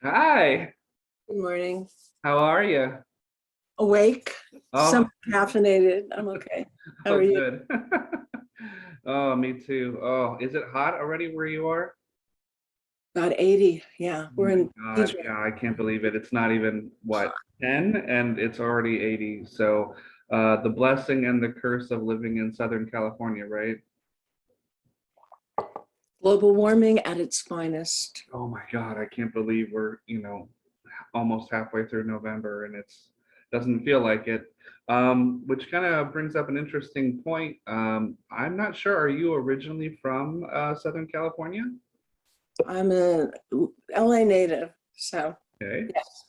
Hi, Good morning. how are you? Awake, some Oh, caffeinated. I'm okay. How oh, are you? good. Oh, me too. Oh, is it hot already where you are? About 80. Yeah, Oh we're my in God, PJ. yeah, I can't believe it. It's not even what, 10 and it's already 80. So, the blessing and the curse of living in Southern California, right? Global warming at its finest. Oh my God, I can't believe we're, almost halfway through November and it's doesn't feel like it. Which kind of brings up an interesting point. I'm not sure, are you originally from Southern California? I'm a LA native, so Okay. yes.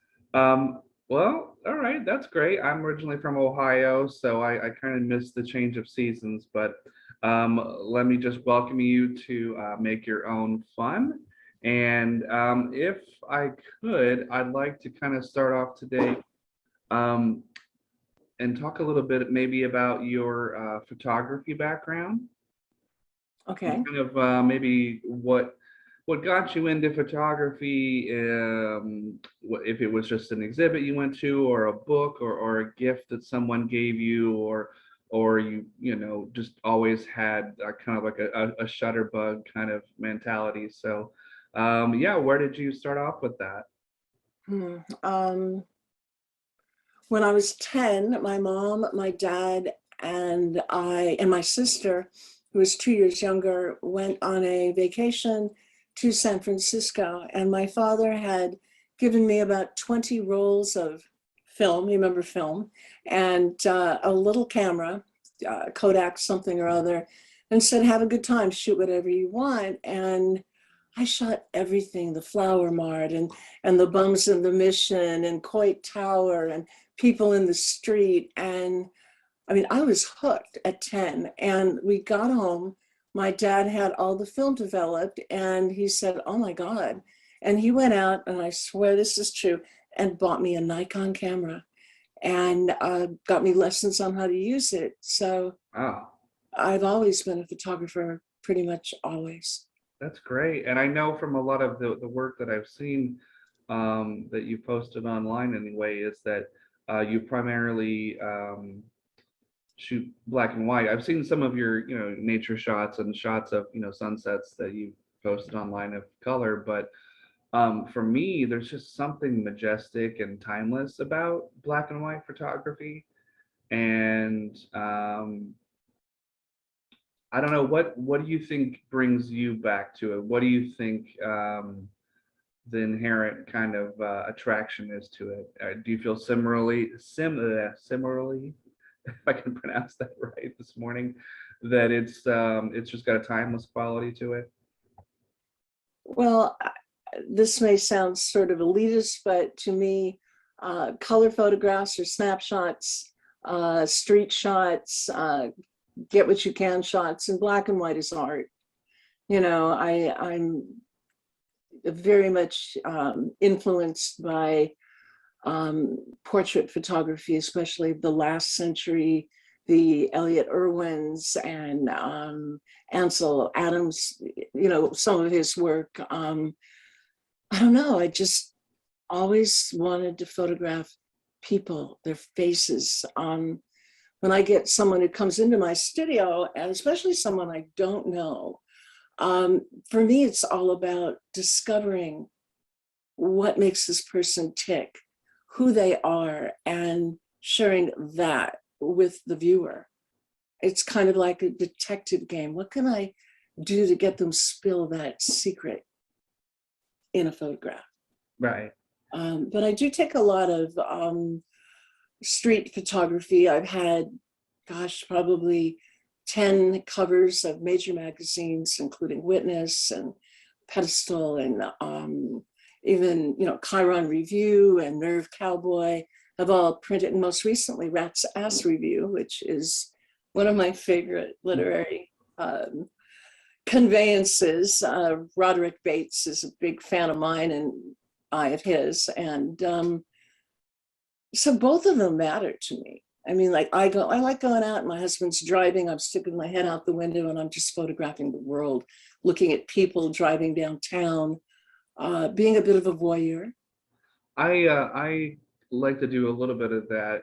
Well, all right, that's great. I'm originally from Ohio, so I kind of missed the change of seasons, but let me just welcome you to Make Your Own Fun. And if I could, I'd like to kind of start off today um, and talk a little bit maybe about your photography background and Okay. kind of maybe what got you into photography, if it was just an exhibit you went to or a book or a gift that someone gave you or you just always had kind of like a shutterbug kind of mentality. So yeah, where did you start off with that? Hmm. When I was 10, my mom, my dad, and I and my sister, who was 2 years younger, went on a vacation to San Francisco. And my father had given me about 20 rolls of film, you remember film, and a little camera, Kodak something or other, and said, have a good time, shoot whatever you want. And I shot everything, the Flower Mart and the Bums in the Mission and Coit Tower and people in the street. And I mean, I was hooked at 10. And we got home. My dad had all the film developed and he said, oh my God. And he went out, and I swear this is true, and bought me a Nikon camera and got me lessons on how to use it. So Wow. I've always been a photographer, pretty much always. That's great. And I know from a lot of the work that I've seen that you posted online anyway, is that you primarily shoot black and white. I've seen some of your, nature shots and shots of, sunsets that you posted online of color, but for me, there's just something majestic and timeless about black and white photography. And I don't know, what do you think brings you back to it? What do you think the inherent kind of attraction is to it? Do you feel similarly, if I can pronounce that right this morning, that it's just got a timeless quality to it? Well, this may sound sort of elitist, but to me, color photographs or snapshots, street shots, get what you can shots, and black and white is art. I'm very much influenced by portrait photography, especially the last century, the Elliot Irwins and Ansel Adams, some of his work. I don't know, I just always wanted to photograph people, their faces. When I get someone who comes into my studio, and especially someone I don't know, for me, it's all about discovering what makes this person tick, who they are, and sharing that with the viewer. It's kind of like a detective game. What can I do to get them spill that secret in a photograph? Right. But I do take a lot of street photography. I've had, gosh, probably 10 covers of major magazines, including Witness and Pedestal and even, Chiron Review and Nerve Cowboy have all printed, and most recently Rat's Ass Review, which is one of my favorite literary conveyances. Roderick Bates is a big fan of mine and I of his. And so both of them matter to me. I mean, like I like going out, my husband's driving, I'm sticking my head out the window and I'm just photographing the world, looking at people driving downtown, being a bit of a voyeur. I like to do a little bit of that.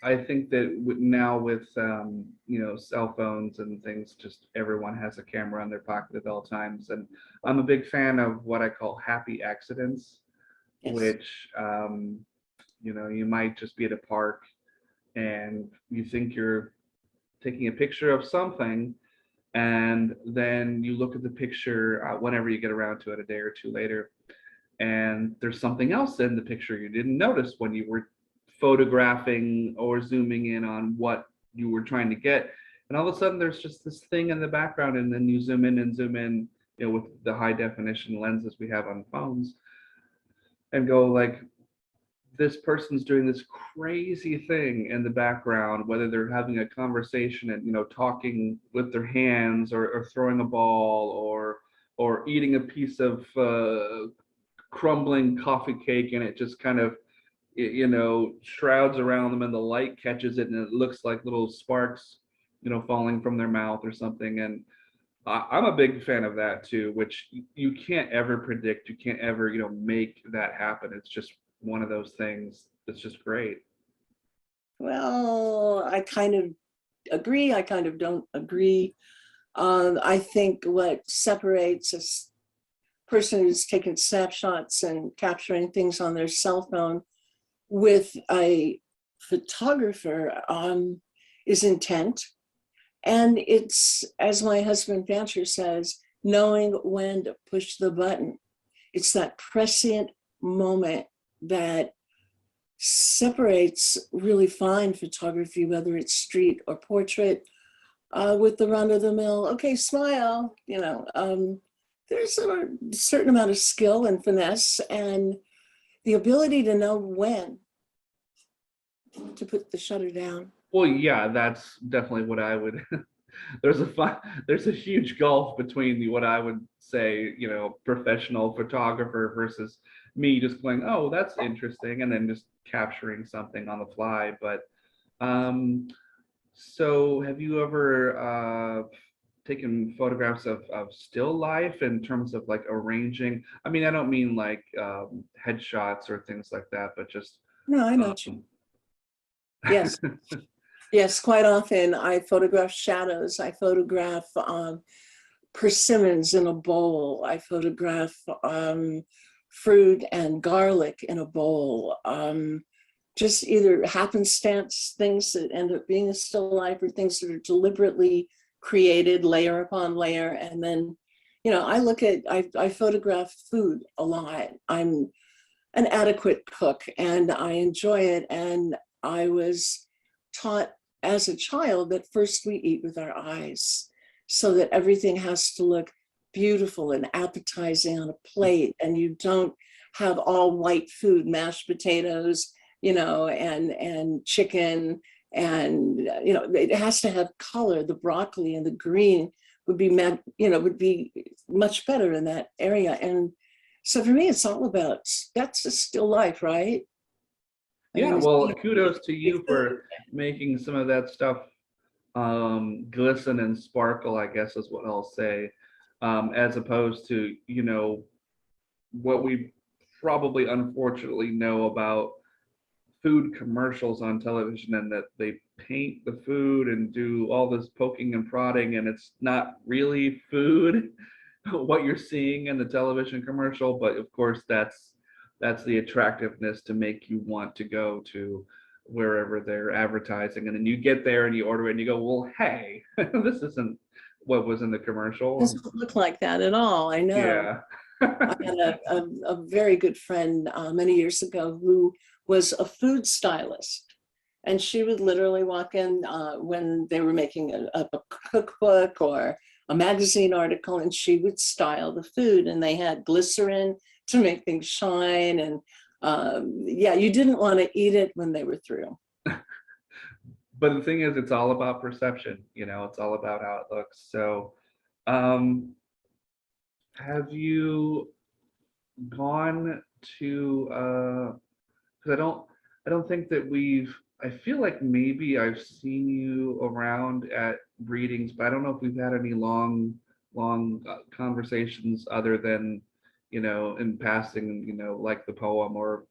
I think that now with cell phones and things, just everyone has a camera in their pocket at all times, and I'm a big fan of what I call happy accidents, Yes. which you might just be at a park and you think you're taking a picture of something, and then you look at the picture whenever you get around to it a day or two later, and there's something else in the picture you didn't notice when you were photographing or zooming in on what you were trying to get, and all of a sudden there's just this thing in the background, and then you zoom in and zoom in, with the high definition lenses we have on phones, and go like, this person's doing this crazy thing in the background, whether they're having a conversation and talking with their hands, or throwing a ball, or eating a piece of crumbling coffee cake, and it just kind of shrouds around them, and the light catches it, and it looks like little sparks falling from their mouth or something. And I'm a big fan of that too, which you can't ever predict. You can't ever make that happen. It's just one of those things that's just great. Well, I kind of agree. I kind of don't agree. I think what separates a person who's taking snapshots and capturing things on their cell phone with a photographer is intent. And it's, as my husband Fancher says, knowing when to push the button. It's that prescient moment that separates really fine photography, whether it's street or portrait, with the run-of-the-mill, okay, smile, there's a certain amount of skill and finesse and the ability to know when to put the shutter down. Well, yeah, that's definitely what I would. There's a huge gulf between what I would say, professional photographer versus me just going, oh, that's interesting, and then just capturing something on the fly. But so have you ever taken photographs of still life in terms of like arranging? I mean, I don't mean like headshots or things like that, but just No, I know. um, Yes. Yes, quite often I photograph shadows. I photograph persimmons in a bowl. I photograph fruit and garlic in a bowl. Just either happenstance things that end up being a still life, or things that are deliberately created layer upon layer. And then, I photograph food a lot. I'm an adequate cook and I enjoy it. And I was taught as a child that first we eat with our eyes, so that everything has to look beautiful and appetizing on a plate, and you don't have all white food, mashed potatoes, and chicken, and it has to have color. The broccoli and the green would be would be much better in that area. And so for me, it's all about, that's a still life, right? I yeah, mean, well, kudos to it's you for making some of that stuff glisten and sparkle, I guess is what I'll say, as opposed to what we probably unfortunately know about food commercials on television, and that they paint the food and do all this poking and prodding, and it's not really food what you're seeing in the television commercial. But of course that's the attractiveness to make you want to go to wherever they're advertising, and then you get there and you order it and you go, well, hey, this isn't what was in the it commercial. doesn't look like that at all. I know. Yeah. I had a very good friend many years ago who was a food stylist. And she would literally walk in when they were making a cookbook or a magazine article, and she would style the food. And they had glycerin to make things shine. And yeah, you didn't want to eat it when they were through. But the thing is, it's all about perception, it's all about how it looks. So um have you gone to because I don't think that I feel like maybe I've seen you around at readings, but I don't know if we've had any long conversations other than in passing, like the poem, or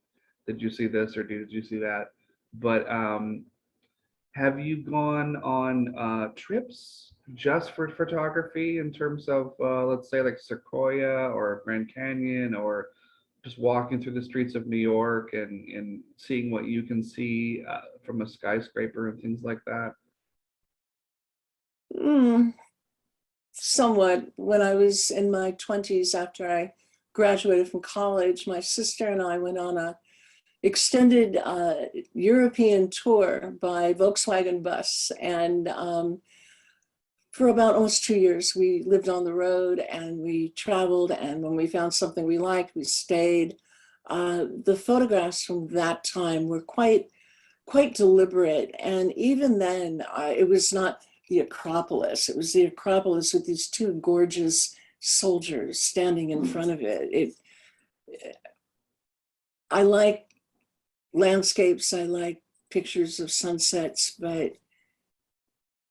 did you see this or did you see that? But have you gone on trips just for photography in terms of, let's say, like Sequoia or Grand Canyon, or just walking through the streets of New York and seeing what you can see from a skyscraper and things like that? Mm, somewhat. When I was in my 20s, after I graduated from college, my sister and I went on a extended European tour by Volkswagen bus. And for about almost 2 years, we lived on the road and we traveled. And when we found something we liked, we stayed. The photographs from that time were quite deliberate. And even then, it was not the Acropolis. It was the Acropolis with these two gorgeous soldiers standing in front of it. I like landscapes, I like pictures of sunsets, but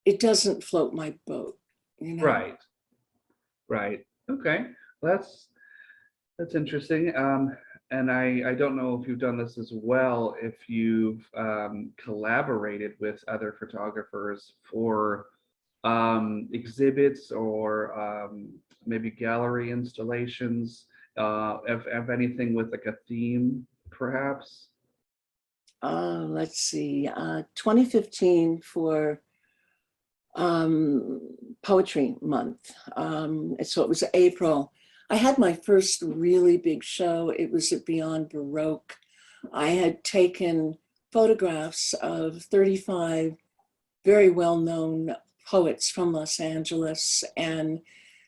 it doesn't float my boat, Right, right. Okay, well, that's interesting. And I don't know if you've done this as well, if you've collaborated with other photographers for exhibits or maybe gallery installations, if anything with like a theme, perhaps. Let's see, 2015 for Poetry Month. So it was April. I had my first really big show. It was at Beyond Baroque. I had taken photographs of 35 very well-known poets from Los Angeles and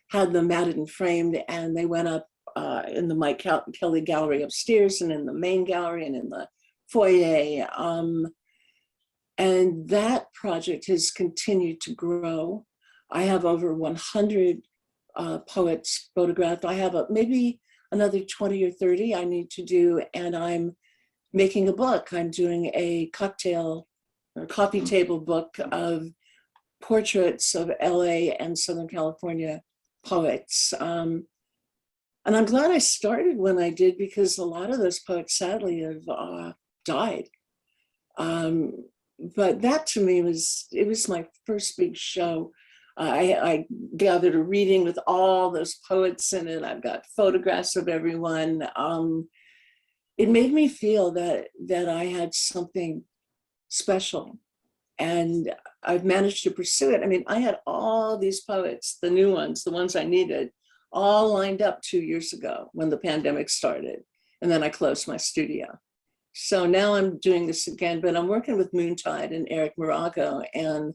had them matted and framed, and they went up in the Mike Kelly Gallery upstairs and in the main gallery and in the foyer. And that project has continued to grow. I have over 100 poets photographed. I have maybe another 20 or 30 I need to do, and I'm making a book. I'm doing a cocktail or coffee table book of portraits of LA and Southern California poets. And I'm glad I started when I did, because a lot of those poets sadly have died. But that to me it was my first big show. I gathered a reading with all those poets in it. I've got photographs of everyone. It made me feel that I had something special, and I've managed to pursue it. I mean, I had all these poets, the new ones, the ones I needed, all lined up 2 years ago when the pandemic started. And then I closed my studio. So now I'm doing this again, but I'm working with Moontide and Eric Morago, and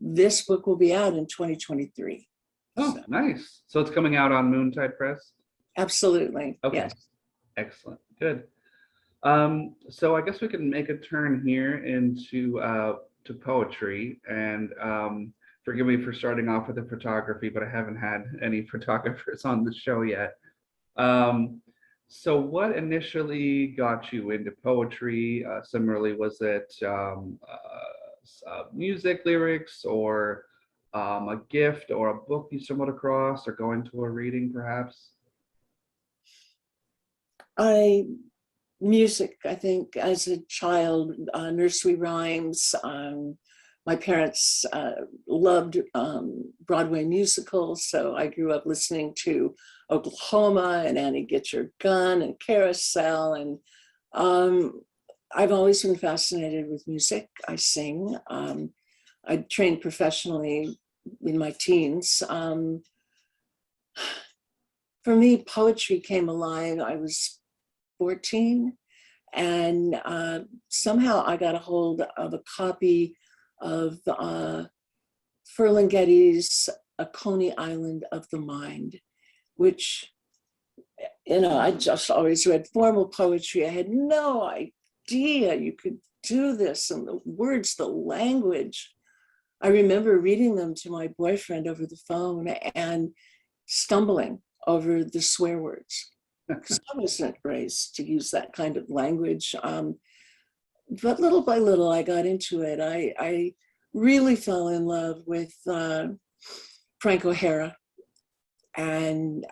this book will be out in 2023. Oh, So, nice. So it's coming out on Moontide Press? absolutely, Okay. yes. Excellent. Good. So I guess we can make a turn here into to poetry, and forgive me for starting off with the photography, but I haven't had any photographers on the show yet. So what initially got you into poetry? Similarly, was it music, lyrics, or a gift or a book you stumbled across, or going to a reading perhaps? Music, I think, as a child, nursery rhymes. My parents loved Broadway musicals, so I grew up listening to Oklahoma and Annie Get Your Gun and Carousel. And I've always been fascinated with music. I sing. I trained professionally in my teens. For me, poetry came alive. I was 14, and somehow I got a hold of a copy of Ferlinghetti's A Coney Island of the Mind, which, I just always read formal poetry. I had no idea you could do this, and the words, the language. I remember reading them to my boyfriend over the phone and stumbling over the swear words, because I wasn't raised to use that kind of language. But little by little, I got into it. I really fell in love with Frank O'Hara and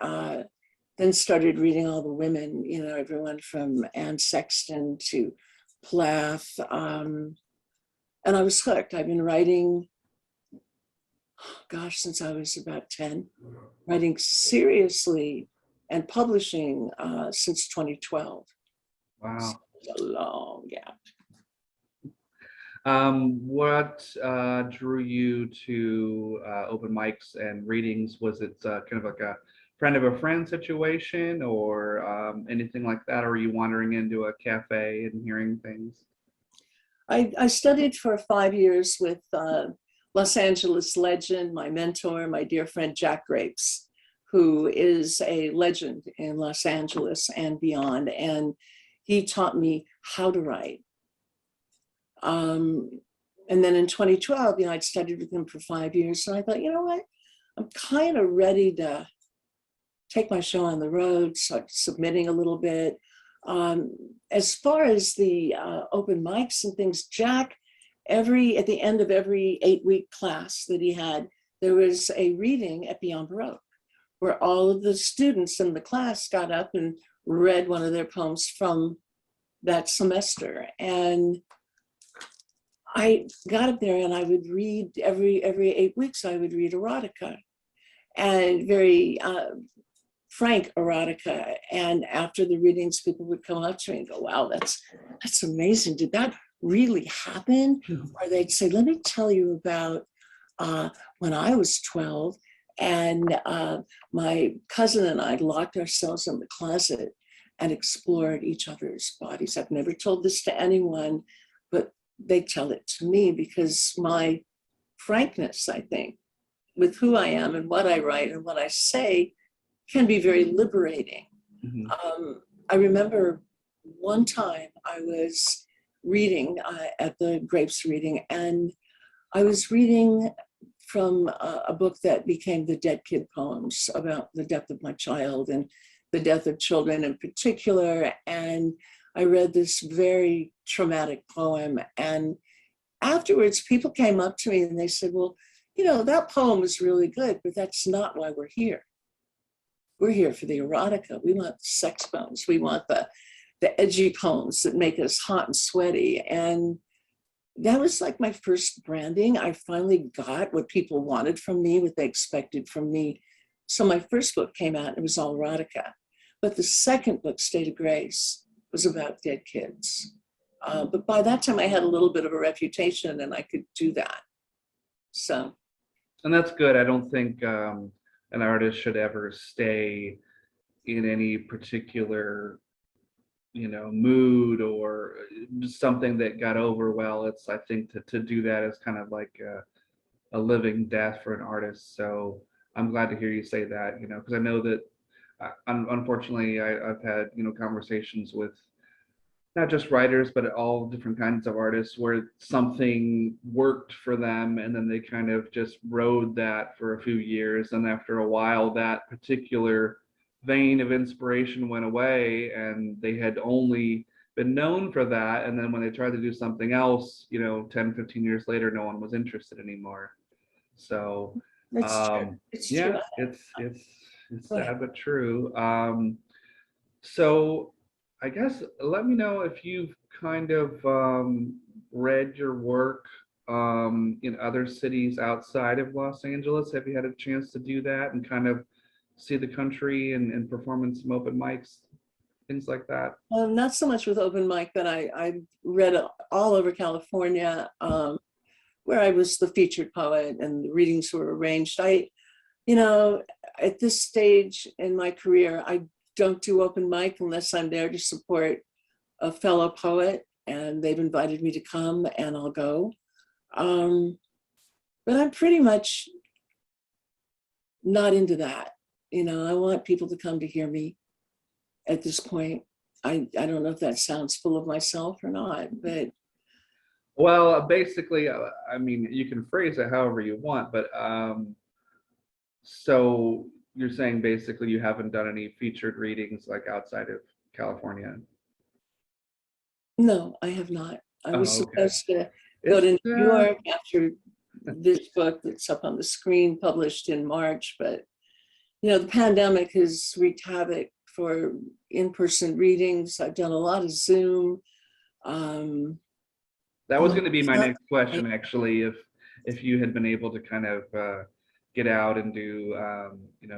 then started reading all the women, everyone from Anne Sexton to Plath. And I was hooked. I've been writing, gosh, since I was about 10, writing seriously and publishing since 2012. Wow. So a long gap. What drew you to open mics and readings? Was it kind of like a friend of a friend situation, or anything like that? Or were you wandering into a cafe and hearing things? I studied for 5 years with Los Angeles legend, my mentor, my dear friend Jack Grapes, who is a legend in Los Angeles and beyond. And he taught me how to write. And then in 2012, I'd studied with him for 5 years. And I thought, you know what? I'm kind of ready to take my show on the road, start submitting a little bit. As far as the open mics and things, Jack, at the end of every 8-week class that he had, there was a reading at Beyond Baroque, where all of the students in the class got up and read one of their poems from that semester. And I got up there and I would read every 8 weeks, I would read erotica, and very frank erotica. And after the readings, people would come up to me and go, wow, that's amazing. Did that really happen? Or they'd say, let me tell you about when I was 12 and my cousin and I locked ourselves in the closet and explored each other's bodies. I've never told this to anyone, but they tell it to me because my frankness, I think, with who I am and what I write and what I say can be very liberating. Mm-hmm. I remember one time I was reading at the Grapes reading, and I was reading from a book that became the Dead Kid Poems about the death of my child and the death of children in particular. And I read this very traumatic poem. And afterwards, people came up to me and they said, well, that poem was really good, but that's not why we're here. We're here for the erotica. We want the sex poems. We want the edgy poems that make us hot and sweaty. And that was like my first branding. I finally got what people wanted from me, what they expected from me. So my first book came out and it was all erotica. But the second book, State of Grace, was about dead kids. But by that time I had a little bit of a reputation and I could do that. So. And that's good. I don't think an artist should ever stay in any particular, mood or something that got over well. It's, I think, to do that is kind of like a living death for an artist. So I'm glad to hear you say that, because I know that unfortunately I've had, conversations with not just writers, but all different kinds of artists where something worked for them and then they kind of just rode that for a few years. And after a while, that particular vein of inspiration went away and they had only been known for that. And then when they tried to do something else, 10, 15 years later, no one was interested anymore. So That's true. It's yeah, true. it's sad but true. So I guess let me know if you've kind of read your work in other cities outside of Los Angeles. Have you had a chance to do that and kind of see the country and perform in some open mics, things like that? Not so much with open mic, but I read all over California, where I was the featured poet and the readings were arranged. At this stage in my career, I don't do open mic unless I'm there to support a fellow poet and they've invited me to come and I'll go. But I'm pretty much not into that. I want people to come to hear me at this point. I don't know if that sounds full of myself or not, but. Well, basically, I mean, you can phrase it however you want, but so you're saying basically you haven't done any featured readings like outside of California? No, I have not. I was okay. supposed to go to New York after this book that's up on the screen published in March, but The pandemic has wreaked havoc for in-person readings. I've done a lot of Zoom. That was going to be my Not- next question, actually, if you had been able to kind of get out and do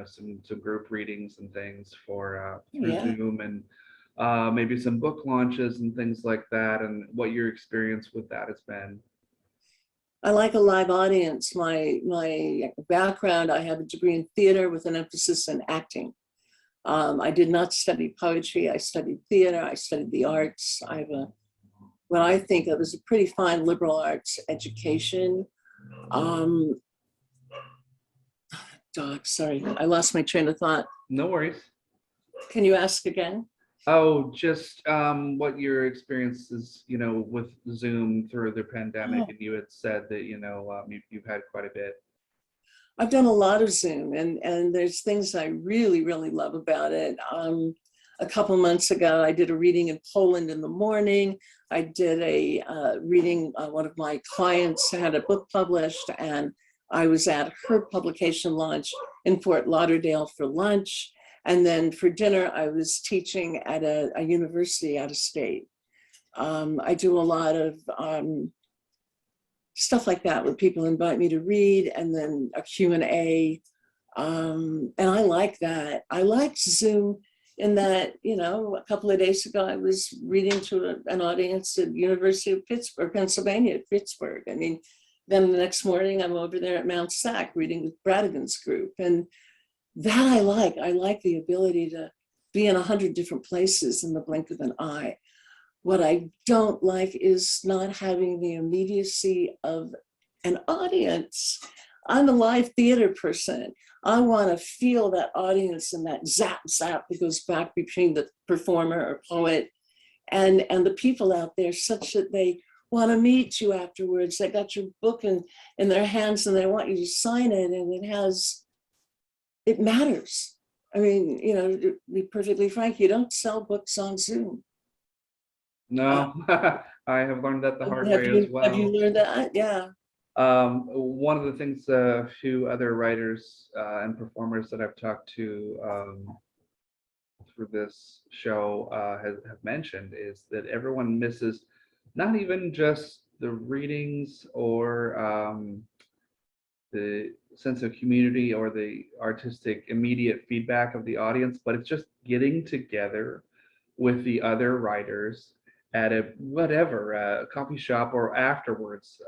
some group readings and things for through Yeah, Zoom, and maybe some book launches and things like that, and what your experience with that has been. I like a live audience. My background, I have a degree in theater with an emphasis in acting. I did not study poetry. I studied theater. I studied the arts. I have what I think of as a pretty fine liberal arts education. Sorry, I lost my train of thought. No worries. Can you ask again? Oh, just what your experience is, with Zoom through the pandemic, and you had said that, you've had quite a bit. I've done a lot of Zoom, and there's things I really, really love about it. A couple months ago, I did a reading in Poland in the morning. I did a reading, one of my clients had a book published, and I was at her publication launch in Fort Lauderdale for lunch. And then for dinner, I was teaching at a university out of state. I do a lot of stuff like that where people invite me to read, and then a Q&A. And I like that. I like Zoom in that, a couple of days ago, I was reading to an audience at University of Pittsburgh, Pennsylvania, Pittsburgh. I mean, then the next morning, I'm over there at Mount Sac reading with Bradigan's group. And that I like the ability to be in 100 different places in the blink of an eye. What I don't like is not having the immediacy of an audience. I'm a live theater person. I want to feel that audience and that zap zap that goes back between the performer or poet and the people out there, such that they want to meet you afterwards. They got your book in their hands and they want you to sign it, and it matters. I mean, to be perfectly frank, you don't sell books on Zoom. No, I have learned that the hard Have way as you well. learned that? Yeah. One of the things a few other writers and performers that I've talked to through this show have mentioned is that everyone misses not even just the readings or the sense of community or the artistic immediate feedback of the audience, but it's just getting together with the other writers at a coffee shop or afterwards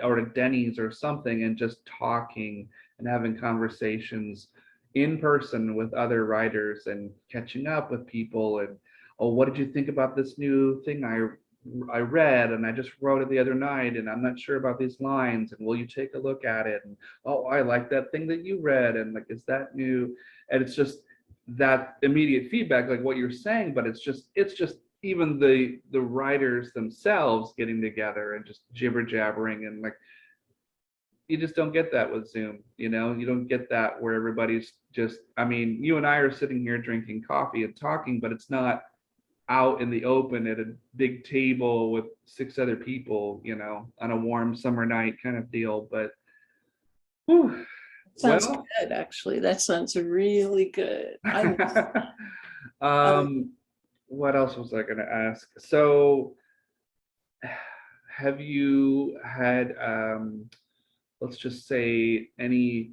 or a Denny's or something, and just talking and having conversations in person with other writers and catching up with people. And, oh, what did you think about this new thing I read, and I just wrote it the other night, and I'm not sure about these lines, and will you take a look at it? And, oh, I like that thing that you read, and like, is that new? And it's just that immediate feedback, like what you're saying, but it's just even the writers themselves getting together and just jibber jabbering, and like, you just don't get that with Zoom. You don't get that where everybody's just, I mean, you and I are sitting here drinking coffee and talking, but it's not out in the open at a big table with 6 other people, on a warm summer night kind of deal. But whew, Sounds well, good, actually. That sounds really good. what else was I going to ask? So have you had, let's just say, any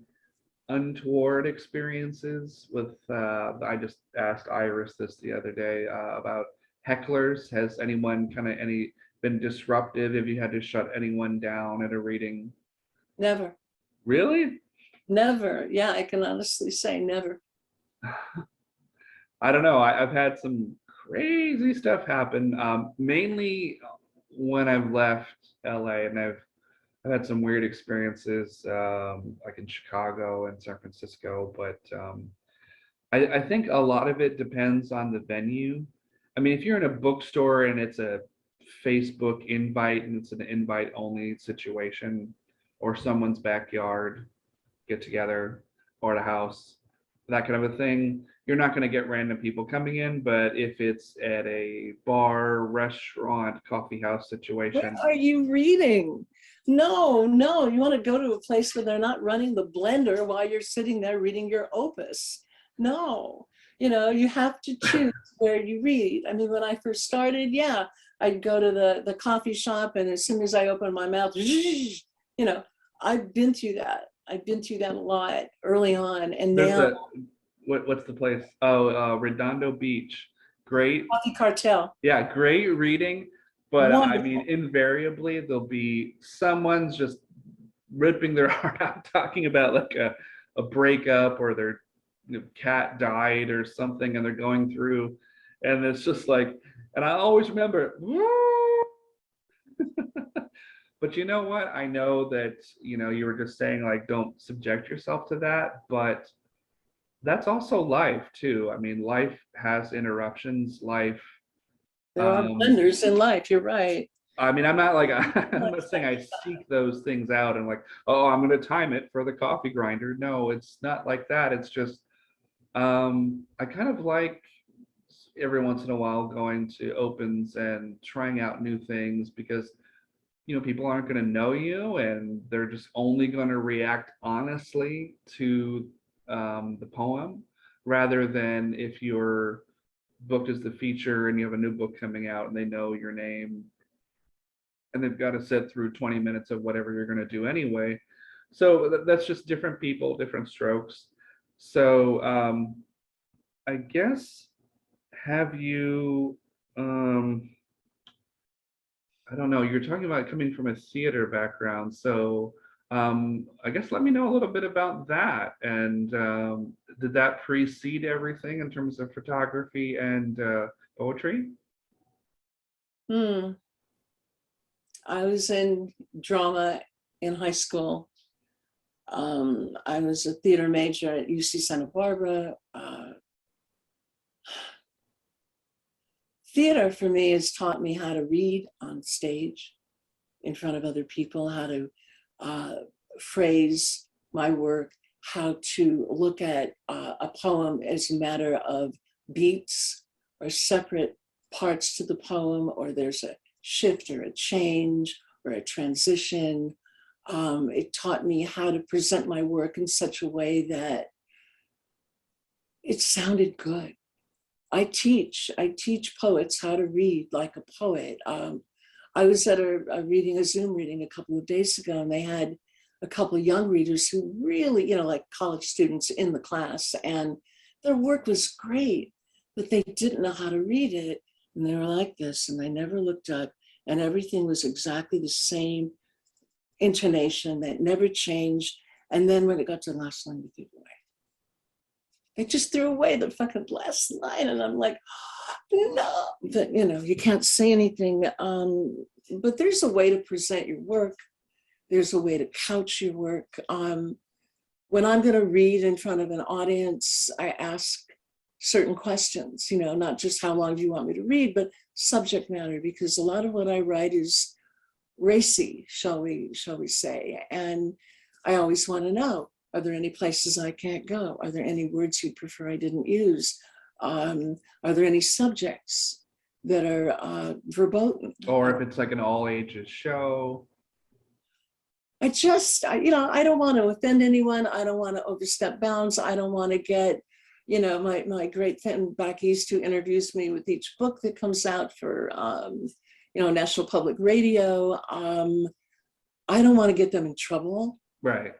untoward experiences with I just asked Iris this the other day about hecklers? Has anyone been disruptive? Have you had to shut anyone down at a reading? Never. Really? Never. Yeah, I can honestly say never. I don't know. I've had some crazy stuff happen, mainly when I've left LA, and I've had some weird experiences, like in Chicago and San Francisco, but I think a lot of it depends on the venue. I mean, if you're in a bookstore and it's a Facebook invite and it's an invite only situation, or someone's backyard get together, or at a house, that kind of a thing, you're not going to get random people coming in. But if it's at a bar, restaurant, coffee house situation. Where are you reading? No, you want to go to a place where they're not running the blender while you're sitting there reading your opus. No, you know, you have to choose where you read. I mean, when I first started, yeah, I'd go to the coffee shop, and as soon as I opened my mouth, you know, I've been through that. I've been through that a lot early on, and There's now a what's the place? Oh, Redondo Beach. Great. Coffee Cartel, Yeah, great reading. But I mean, wonderful. invariably there'll be someone's just ripping their heart out, talking about like a breakup, or their cat died or something, and they're going through, and it's just like, and I always remember, but you know what? I know that, you were just saying like, don't subject yourself to that, but that's also life too. I mean, life has interruptions. Life, There are um, blenders in life. You're right. I mean, I'm not like, I'm not saying I seek those things out and like, oh, I'm going to time it for the coffee grinder. No, it's not like that. It's just, I kind of like every once in a while going to opens and trying out new things, because people aren't going to know you, and they're just only going to react honestly to the poem, rather than if you're booked as the feature and you have a new book coming out and they know your name, and they've got to sit through 20 minutes of whatever you're going to do anyway. So that's just different people, different strokes. So I guess, have you, I don't know, you're talking about coming from a theater background. So I guess let me know a little bit about that. And did that precede everything in terms of photography and poetry? Hmm. I was in drama in high school. I was a theater major at UC Santa Barbara. Theater for me has taught me how to read on stage in front of other people, how to phrase my work, how to look at a poem as a matter of beats or separate parts to the poem, or there's a shift or a change or a transition. It taught me how to present my work in such a way that it sounded good. I teach poets how to read like a poet. I was at a Zoom reading a couple of days ago, and they had a couple of young readers who really, like college students in the class, and their work was great, but they didn't know how to read it. And they were like this, and they never looked up, and everything was exactly the same intonation that never changed. And then when it got to the last line, they threw it away. They just threw away the fucking last line. And I'm like, no, but you can't say anything. But there's a way to present your work. There's a way to couch your work. When I'm going to read in front of an audience, I ask certain questions, not just how long do you want me to read, but subject matter, because a lot of what I write is racy, shall we say. And I always want to know, are there any places I can't go? Are there any words you prefer I didn't use? Are there any subjects that are verboten? Or if it's like an all ages show? I don't want to offend anyone. I don't want to overstep bounds. I don't want to get, my great friend back east who interviews me with each book that comes out for, National Public Radio. I don't want to get them in trouble. Right.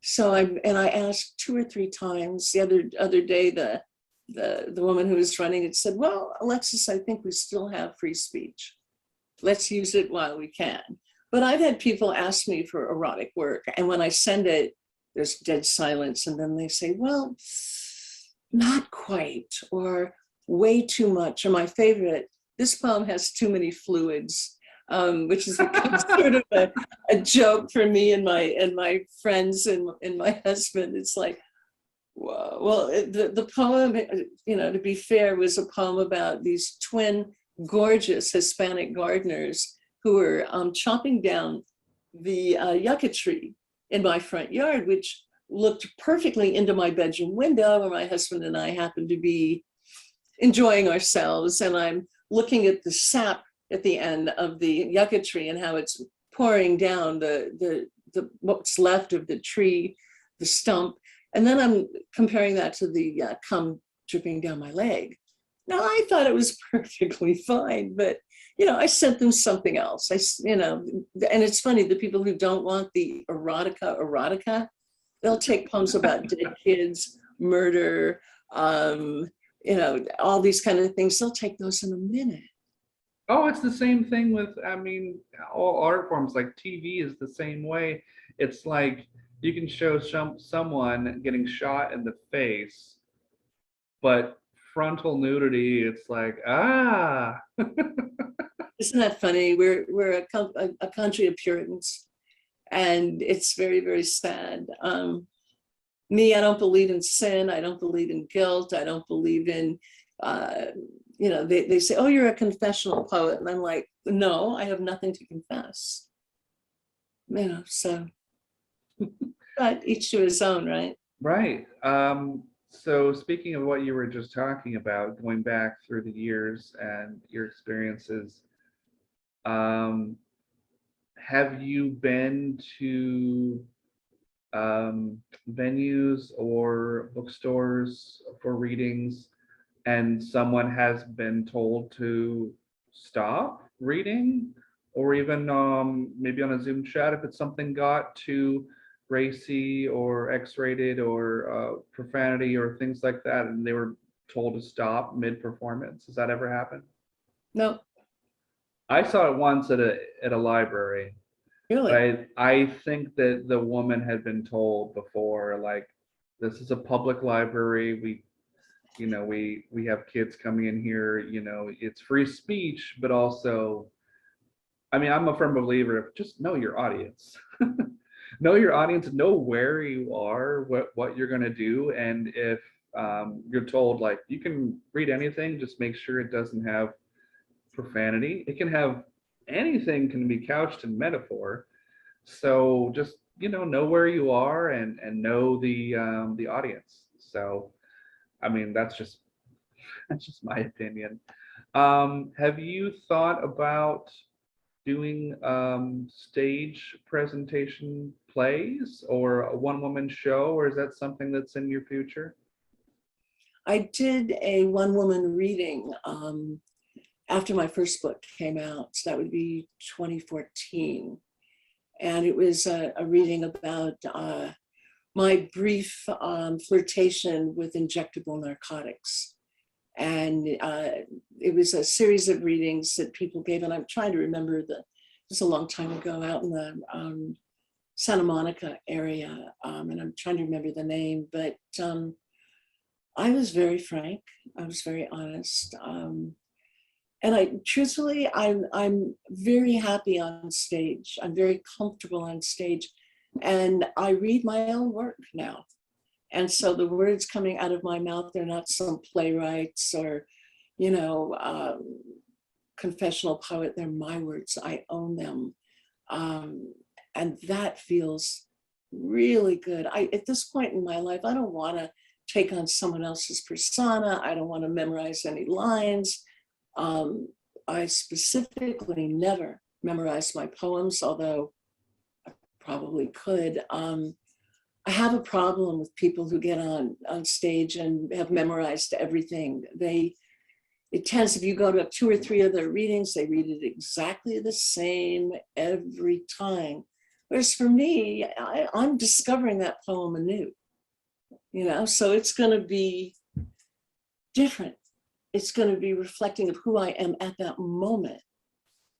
So I asked 2 or 3 times. The other day, the woman who was running it said, well, Alexis, I think we still have free speech. Let's use it while we can. But I've had people ask me for erotic work, and when I send it, there's dead silence. And then they say, well, not quite, or way too much. Or my favorite, this poem has too many fluids, which has become sort of a joke for me and my friends and my husband. It's like, whoa. Well, the poem, to be fair, was a poem about these twin gorgeous Hispanic gardeners who were chopping down the yucca tree in my front yard, which looked perfectly into my bedroom window, where my husband and I happened to be enjoying ourselves. And I'm looking at the sap at the end of the yucca tree and how it's pouring down the what's left of the tree, the stump. And then I'm comparing that to the cum dripping down my leg. Now, I thought it was perfectly fine, but, I sent them something else. And it's funny, the people who don't want the erotica, they'll take poems about dead kids, murder, all these kind of things. They'll take those in a minute. Oh, it's the same thing with, I mean, all art forms, like TV is the same way. It's like you can show someone getting shot in the face, but frontal nudity, it's like, ah. Isn't that funny? We're a country of Puritans, and it's very, very sad. Me, I don't believe in sin. I don't believe in guilt. I don't believe in, they say, oh, you're a confessional poet. And I'm like, no, I have nothing to confess. So, but each to his own, right? Right. So speaking of what you were just talking about, going back through the years and your experiences, have you been to venues or bookstores for readings and someone has been told to stop reading, or even maybe on a Zoom chat if it's something got too racy or X-rated or profanity or things like that, and they were told to stop mid-performance? Has that ever happened? No, I saw it once at a library. really. I think that the woman had been told before, like, this is a public library. We have kids coming in here. It's free speech, but also, I mean, I'm a firm believer of just know your audience. Know your audience, know where you are, what you're gonna do, and if you're told like you can read anything, just make sure it doesn't have profanity. It can have anything, can be couched in metaphor. So just know where you are and know the audience. So I mean that's just my opinion. Have you thought about doing stage presentation plays or a one-woman show, or is that something that's in your future? I did a one-woman reading after my first book came out. So that would be 2014. And it was a reading about my brief flirtation with injectable narcotics. And it was a series of readings that people gave, and I'm trying to remember it was a long time ago out in the Santa Monica area, and I'm trying to remember the name, but I was very frank, I was very honest, and truthfully, I'm very happy on stage. I'm very comfortable on stage, and I read my own work now. And so the words coming out of my mouth, they're not some playwrights or, confessional poet. They're my words. I own them. And that feels really good. At this point in my life, I don't want to take on someone else's persona. I don't want to memorize any lines. I specifically never memorized my poems, although I probably could. I have a problem with people who get on stage and have memorized everything. It tends, if you go to 2 or 3 of their readings, they read it exactly the same every time. Whereas for me, I'm discovering that poem anew, so it's going to be different. It's going to be reflecting of who I am at that moment.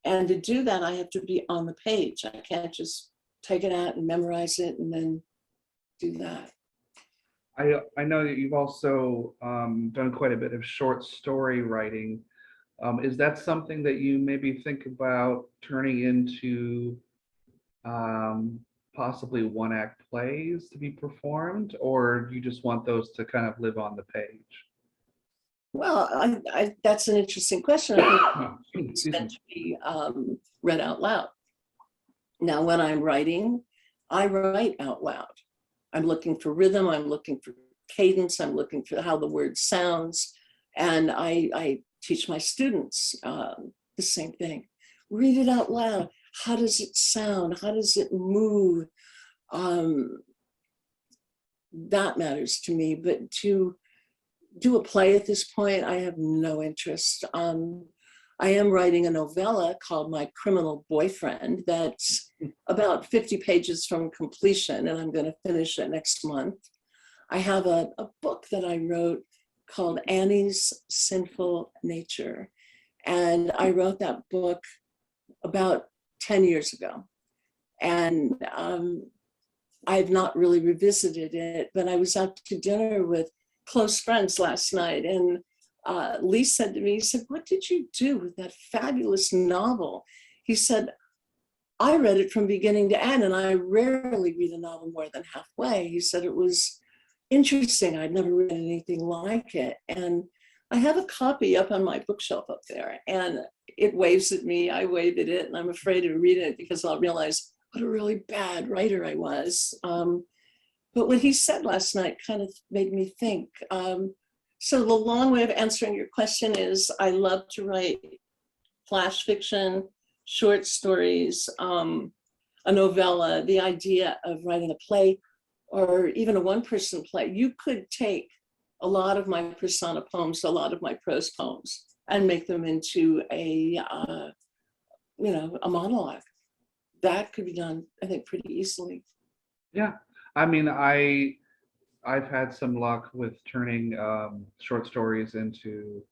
And to do that, I have to be on the page. I can't just take it out and memorize it and then do that. I know that you've also done quite a bit of short story writing. Is that something that you maybe think about turning into possibly one-act plays to be performed, or do you just want those to kind of live on the page? Well, that's an interesting question. I think it's Excuse meant me. to be read out loud. Now, when I'm writing, I write out loud. I'm looking for rhythm, I'm looking for cadence, I'm looking for how the word sounds. And I teach my students the same thing. Read it out loud. How does it sound? How does it move? that matters to me. But to do a play at this point, I have no interest. I am writing a novella called My Criminal Boyfriend that's about 50 pages from completion, and I'm going to finish it next month. I have a book that I wrote called Annie's Sinful Nature, and I wrote that book about 10 years ago. And I've not really revisited it, but I was out to dinner with close friends last night, and Lee said to me, he said, "What did you do with that fabulous novel?" He said, "I read it from beginning to end, and I rarely read a novel more than halfway." He said it was interesting. I'd never read anything like it. And I have a copy up on my bookshelf up there, and it waves at me. I wave at it, and I'm afraid to read it because I'll realize what a really bad writer I was. But what he said last night kind of made me think. So the long way of answering your question is I love to write flash fiction, short stories, a novella. The idea of writing a play or even a one-person play, you could take a lot of my persona poems, a lot of my prose poems, and make them into a monologue. That could be done, I think, pretty easily. Yeah, I mean, I've had some luck with turning short stories into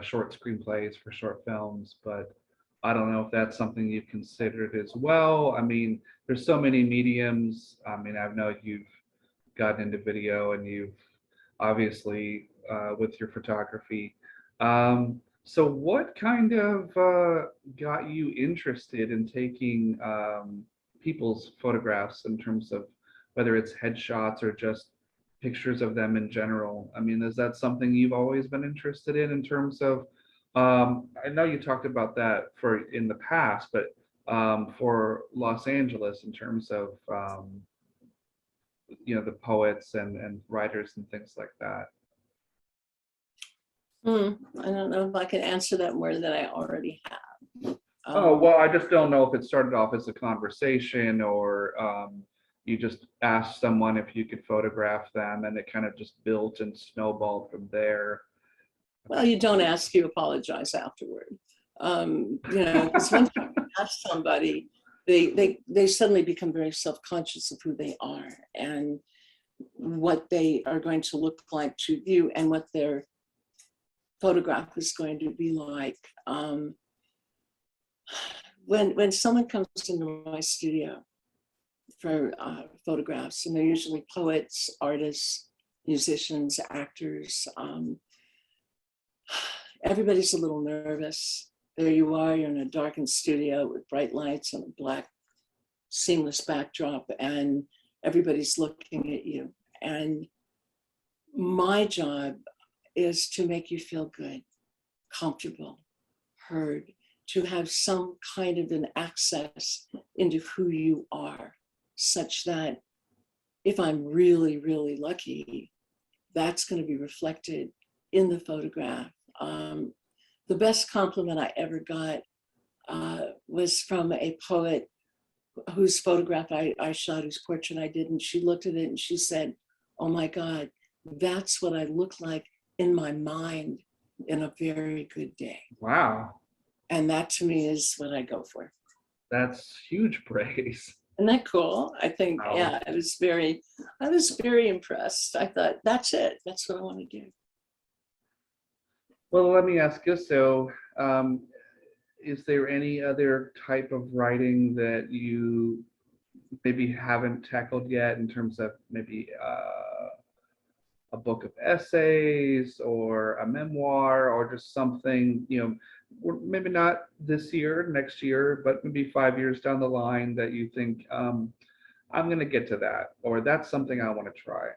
short screenplays for short films, but I don't know if that's something you've considered as well. I mean, there's so many mediums. I mean, I know you've gotten into video, and you've obviously with your photography. So what kind of got you interested in taking people's photographs in terms of whether it's headshots or just pictures of them in general? I mean, is that something you've always been interested in terms of, I know you talked about that for in the past, but for Los Angeles in terms of, the poets and writers and things like that? I don't know if I can answer that more than I already have. Oh, well, I just don't know if it started off as a conversation or you just asked someone if you could photograph them and it kind of just built and snowballed from there. Well, you don't ask, you apologize afterward. Because once you ask somebody, they suddenly become very self-conscious of who they are and what they are going to look like to you and what their photograph is going to be like. When someone comes into my studio for photographs, and they're usually poets, artists, musicians, actors, everybody's a little nervous. There you are, you're in a darkened studio with bright lights and a black seamless backdrop, and everybody's looking at you. And my job is to make you feel good, comfortable, heard, to have some kind of an access into who you are, such that if I'm really, really lucky, that's going to be reflected in the photograph. The best compliment I ever got was from a poet whose photograph I shot, whose portrait I did, and she looked at it and she said, "Oh my God, that's what I look like in my mind in a very good day." Wow. And that to me is what I go for. That's huge praise. Isn't that cool? I think, Wow. yeah, I was very impressed. I thought, that's it. That's what I want to do. Well, let me ask you, so is there any other type of writing that you maybe haven't tackled yet in terms of maybe a book of essays or a memoir or just something, maybe not this year, next year, but maybe 5 years down the line that you think, I'm going to get to that, or that's something I want to try?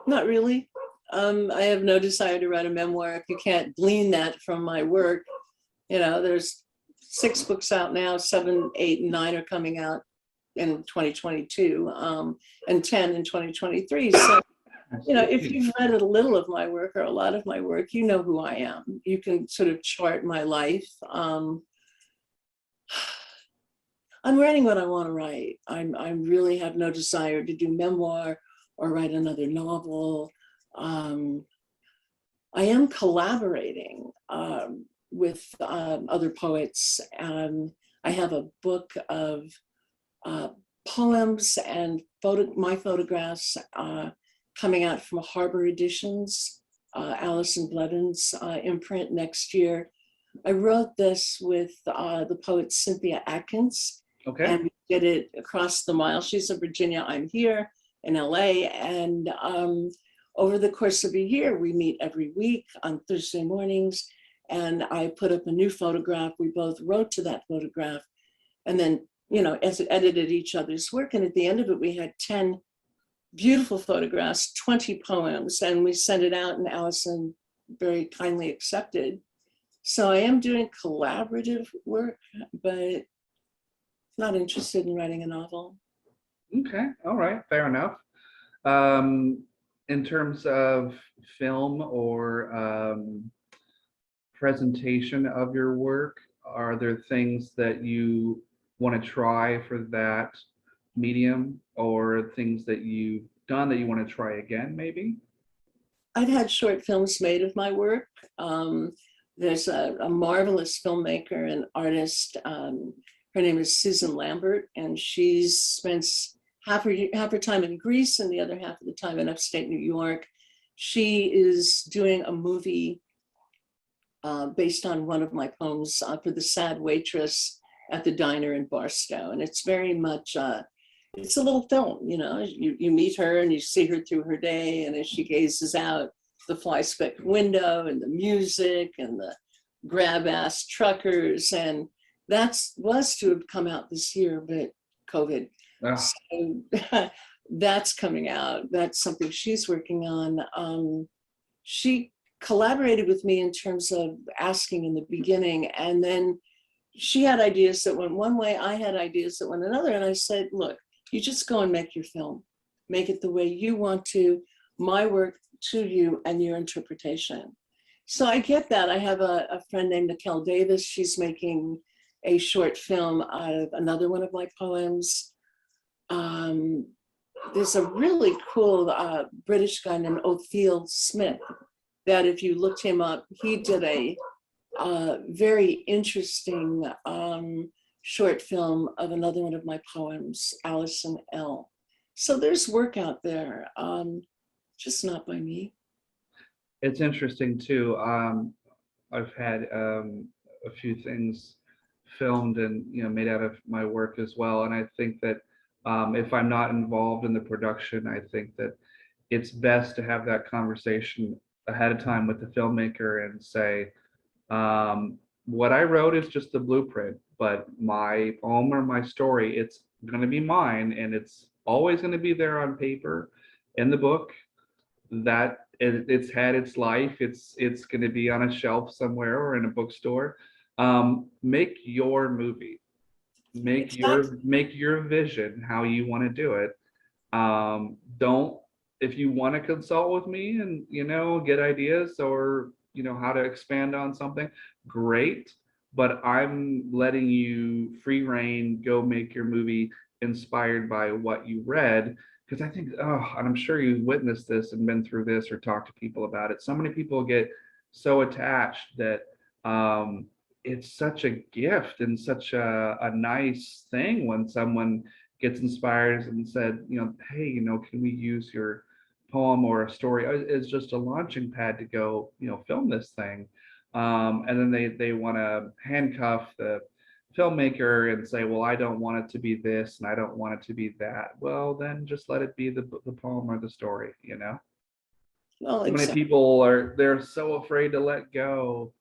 Not really. I have no desire to write a memoir. If you can't glean that from my work, there's 6 books out now, 7, 8, and 9 are coming out in 2022, and 10 in 2023. So, if you've read a little of my work or a lot of my work, you know who I am. You can sort of chart my life. I'm writing what I want to write. I really have no desire to do memoir or write another novel. I am collaborating with other poets. I have a book of uh, poems and my photographs coming out from Harbor Editions, Alison Blevins imprint next year. I wrote this with the poet Cynthia Atkins, Okay. and we did it across the mile. She's in Virginia, I'm here in LA, and over the course of a year, we meet every week on Thursday mornings, and I put up a new photograph. We both wrote to that photograph, and then, as it edited each other's work. And at the end of it, we had 10 beautiful photographs, 20 poems, and we sent it out, and Allison very kindly accepted. So I am doing collaborative work, but not interested in writing a novel. Okay. All right. Fair enough. In terms of film or presentation of your work, are there things that you want to try for that medium, or things that you've done that you want to try again, maybe? I've had short films made of my work. There's a marvelous filmmaker and artist. Her name is Susan Lambert, and she spends half her time in Greece and the other half of the time in upstate New York. She is doing a movie based on one of my poems for the sad waitress at the diner in Barstow. And it's very much, it's a little film, you meet her and you see her through her day, and as she gazes out the fly-specked window and the music and the grab-ass truckers, and was to have come out this year, but COVID. So that's coming out. That's something she's working on. She collaborated with me in terms of asking in the beginning, and then she had ideas that went one way, I had ideas that went another, and I said, look, you just go and make your film. Make it the way you want to, my work to you and your interpretation. So I get that. I have a friend named Nicole Davis. She's making a short film out of another one of my poems. There's a really cool British guy named Othniel Smith that if you looked him up, he did a very interesting short film of another one of my poems, Allison L. So there's work out there, just not by me. It's interesting too. I've had a few things filmed and made out of my work as well, and I think that if I'm not involved in the production, I think that it's best to have that conversation ahead of time with the filmmaker and say, what I wrote is just the blueprint, but my poem or my story, it's going to be mine, and it's always going to be there on paper in the book. That it's had its life. It's going to be on a shelf somewhere or in a bookstore. Make your movie. Make your vision how you want to do it. Don't, if you want to consult with me and get ideas or how to expand on something, great, but I'm letting you free reign, go make your movie inspired by what you read. Because I think, and I'm sure you've witnessed this and been through this or talked to people about it, so many people get so attached that it's such a gift and such a nice thing when someone gets inspired and said, hey, can we use your poem or a story as just a launching pad to go, film this thing. And then they want to handcuff the filmmaker and say, well, I don't want it to be this and I don't want it to be that. Well, then just let it be the poem or the story, Well, so many people they're so afraid to let go.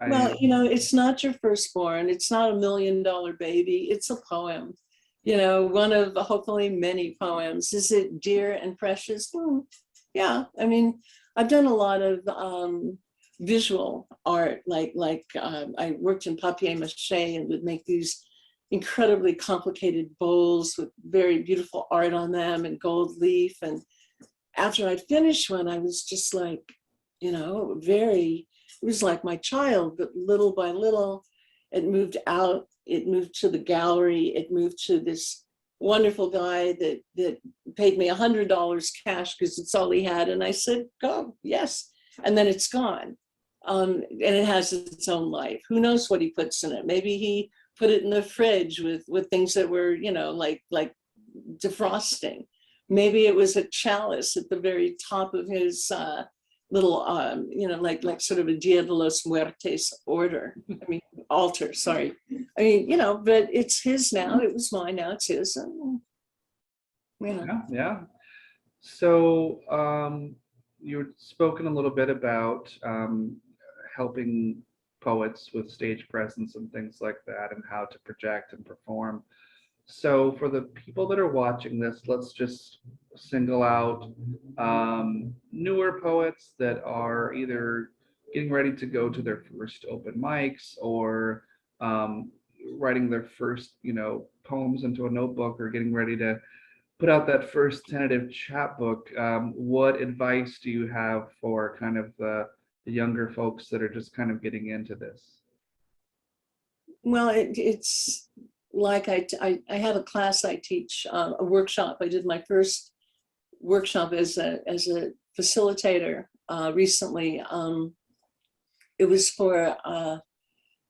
Well, it's not your firstborn. It's not $1 million baby. It's a poem. One of hopefully many poems. Is it dear and precious? Yeah. I mean, I've done a lot of visual art, like I worked in papier-mâché and would make these incredibly complicated bowls with very beautiful art on them and gold leaf. And after I'd finished one, I was just like, it was like my child, but little by little. It moved out, it moved to the gallery, it moved to this wonderful guy that paid me $100 cash because it's all he had. And I said, go, yes. And then it's gone. And it has its own life. Who knows what he puts in it? Maybe he put it in the fridge with things that were, like defrosting. Maybe it was a chalice at the very top of his little, like sort of a Dia de los Muertes altar, sorry. But it's his now. It was mine, now it's his. And, Yeah. So you've spoken a little bit about helping poets with stage presence and things like that, and how to project and perform. So for the people that are watching this, let's just single out newer poets that are either getting ready to go to their first open mics, or writing their first, poems into a notebook, or getting ready to put out that first tentative chapbook. What advice do you have for kind of the younger folks that are just kind of getting into this? well, it's like I have a class I teach, a workshop. I did my first workshop as a facilitator recently. It was for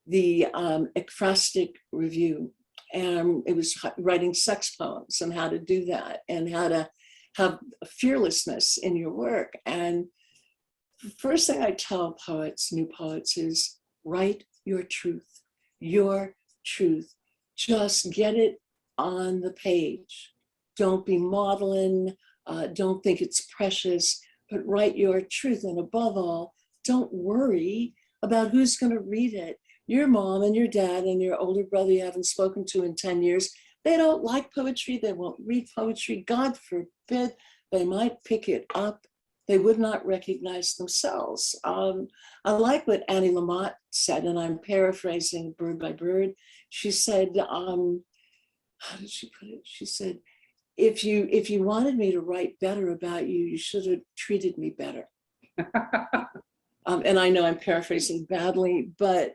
the ekphrastic review, and it was writing sex poems and how to do that, and how to have fearlessness in your work. And the first thing I tell poets, new poets, is write your truth, your truth. Just get it on the page. Don't be modeling, don't think it's precious, but write your truth. And above all, don't worry about who's going to read it. Your mom and your dad and your older brother you haven't spoken to in 10 years, they don't like poetry, they won't read poetry. God forbid, they might pick it up. They would not recognize themselves. I like what Annie Lamott said, and I'm paraphrasing bird by bird. She said, how did she put it? She said, if you wanted me to write better about you, you should have treated me better. And I know I'm paraphrasing badly, but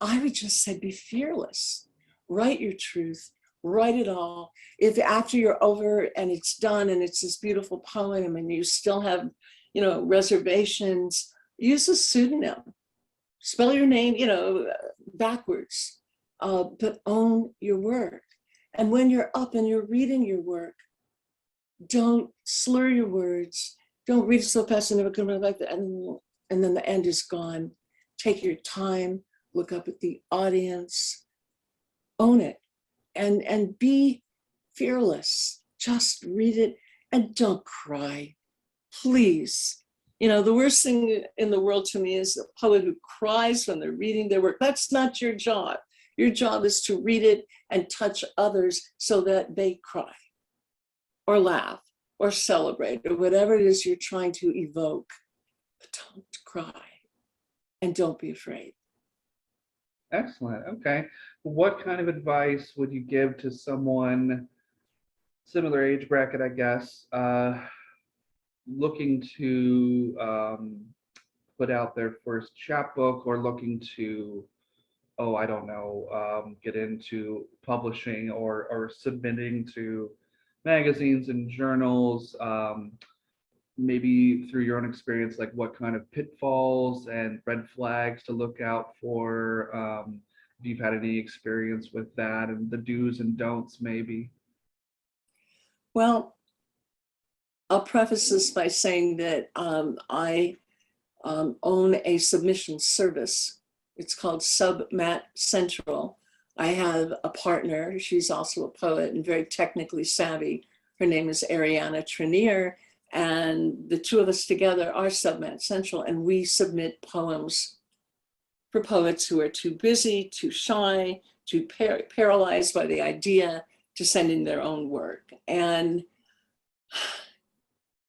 I would just say, be fearless, write your truth, write it all. If after you're over and it's done and it's this beautiful poem and you still have, reservations, use a pseudonym, spell your name, backwards, but own your work. And when you're up and you're reading your work, don't slur your words, don't read so fast and never come back like that, and then the end is gone. Take your time, look up at the audience, own it, and be fearless. Just read it and don't cry, please. The worst thing in the world to me is a poet who cries when they're reading their work. That's not your job. Your job is to read it and touch others so that they cry or laugh or celebrate or whatever it is you're trying to evoke. But don't cry and don't be afraid. Excellent. Okay. What kind of advice would you give to someone similar age bracket, I guess, looking to put out their first chapbook, or looking to, I don't know, get into publishing or submitting to magazines and journals? Maybe through your own experience, like what kind of pitfalls and red flags to look out for, if you've had any experience with that, and the do's and don'ts maybe. Well, I'll preface this by saying that I own a submission service. It's called Submat Central. I have a partner. She's also a poet and very technically savvy. Her name is Ariana Trenier. And the two of us together are Submat Central, and we submit poems for poets who are too busy, too shy, too paralyzed by the idea to send in their own work. And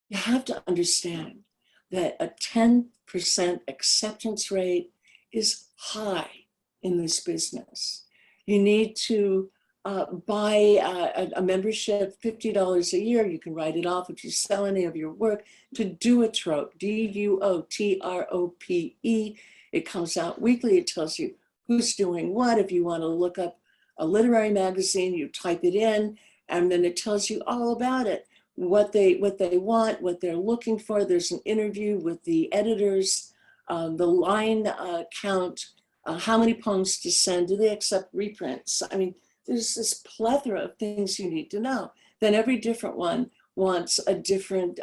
you have to understand that a 10% acceptance rate is high in this business. You need to buy a membership, $50 a year. You can write it off if you sell any of your work, to Duotrope, Duotrope. It comes out weekly. It tells you who's doing what. If you want to look up a literary magazine, you type it in, and then it tells you all about it, what they want, what they're looking for. There's an interview with the editors, the line count, how many poems to send, do they accept reprints? I mean, there's this plethora of things you need to know. Then every different one wants a different,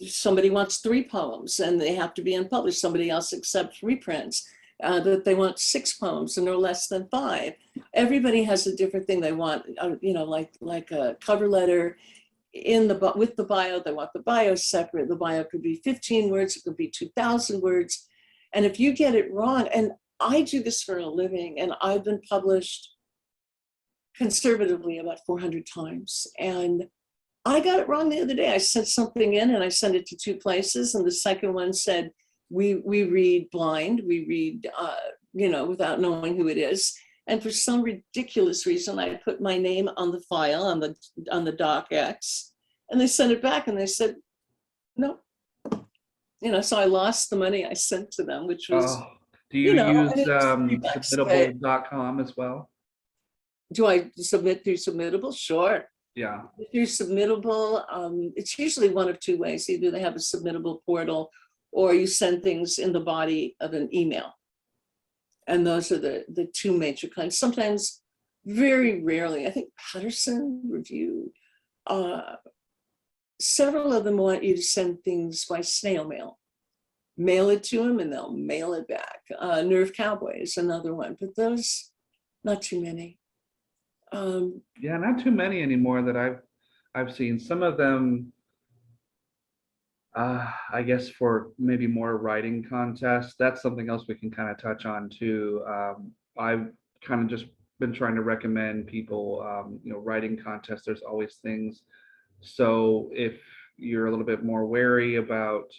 somebody wants 3 poems and they have to be unpublished. Somebody else accepts reprints, that they want 6 poems and no less than 5. Everybody has a different thing they want, you know, like a cover letter with the bio. They want the bio separate. The bio could be 15 words, it could be 2,000 words. And if you get it wrong, and I do this for a living, and I've been published conservatively about 400 times. And I got it wrong the other day. I sent something in and I sent it to 2 places. And the second one said, we read blind, we read, you know, without knowing who it is. And for some ridiculous reason, I put my name on the file, on the docx, and they sent it back and they said, no. You know, so I lost the money I sent to them, which was, do you use submittable.com as well? Do I submit through Submittable? Sure. Yeah. Through Submittable, it's usually one of 2 ways. Either they have a Submittable portal, or you send things in the body of an email. And those are the 2 major kinds. Sometimes, very rarely, I think Patterson Review, several of them want you to send things by snail mail. Mail it to them and they'll mail it back. Nerve Cowboy is another one, but those, not too many. Yeah, not too many anymore that I've seen. Some of them, I guess, for maybe more writing contests. That's something else we can kind of touch on too. I've kind of just been trying to recommend people, you know, writing contests. There's always things. So if you're a little bit more wary about